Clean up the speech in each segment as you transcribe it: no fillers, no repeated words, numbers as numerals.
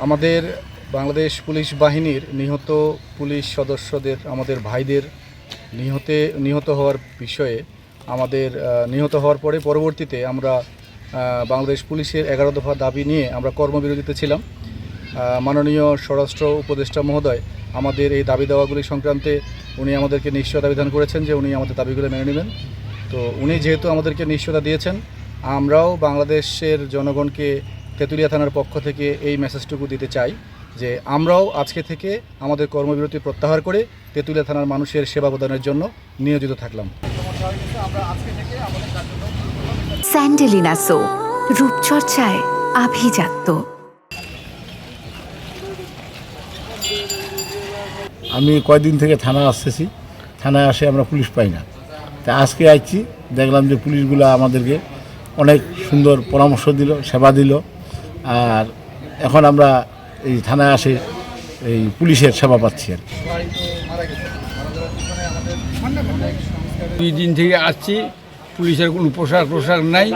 আমাদের বাংলাদেশ পুলিশ বাহিনীর নিহত পুলিশ সদস্যদের, আমাদের ভাইদের নিহত হওয়ার বিষয়ে আমাদের নিহত হওয়ার পরবর্তীতে আমরা বাংলাদেশ পুলিশের 11 দফা দাবি নিয়ে আমরা কর্মবিরতিতে ছিলাম। মাননীয় স্বরাষ্ট্র উপদেষ্টা মহোদয় আমাদের এই দাবি দাওয়াগুলি সংক্রান্তে উনি আমাদেরকে নিশ্চয়তা বিধান করেছেন যে উনি আমাদের দাবিগুলো মেনে নেবেন। তো উনি যেহেতু আমাদেরকে নিশ্চয়তা দিয়েছেন, আমরাও বাংলাদেশের জনগণকে তেঁতুলিয়া থানার পক্ষ থেকে এই মেসেজটুকু দিতে চাই যে আমরাও আজকে থেকে আমাদের কর্মবিরতি প্রত্যাহার করে তেঁতুলিয়া থানার মানুষের সেবা প্রদানের জন্য নিয়োজিত থাকলাম। স্যান্ডেলিনা সো, রূপচর্চায় আভিজাত্য। আমি কয়দিন থেকে থানায় আসতেছি, থানায় আসে আমরা পুলিশ পাই না। তা আজকে আসছি, দেখলাম যে পুলিশগুলো আমাদেরকে অনেক সুন্দর পরামর্শ দিল, সেবা দিল। আর এখন আমরা এই থানায় আসে এই পুলিশের সেবা পাচ্ছি আর কি। 2 দিন থেকে আসছি, পুলিশের কোনো পোশাক নাই।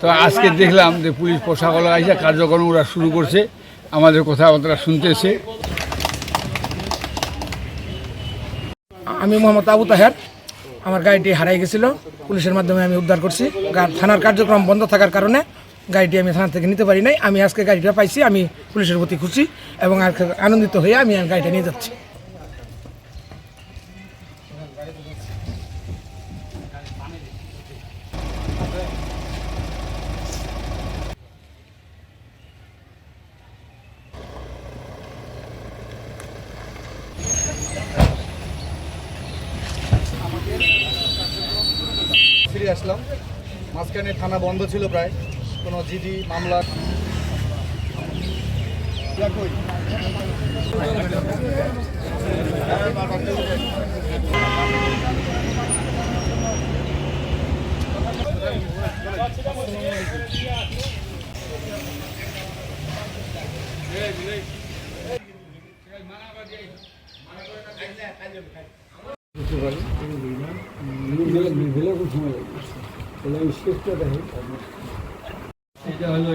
তো আজকে দেখলাম যে পুলিশ পোশাকওয়ালা এসে কার্যক্রম ওরা শুরু করছে, আমাদের কথাবার্তা শুনতেছে। আমি মোহাম্মদ আবু তাহের, আমার গাড়িটি হারাই গেছিল, পুলিশের মাধ্যমে আমি উদ্ধার করছি। থানার কার্যক্রম বন্ধ থাকার কারণে গাড়িটি আমি থানা থেকে নিতে পারি নাই। আমি আজকে গাড়িটা পাইছি, আমি পুলিশের প্রতি খুশি এবং আনন্দিত হয়ে আমি গাড়িটা নিয়ে যাচ্ছি। ফিরে আসলাম। মাঝখানে থানা বন্ধ ছিল প্রায়, কোনো জিডি মামলা এটা হলো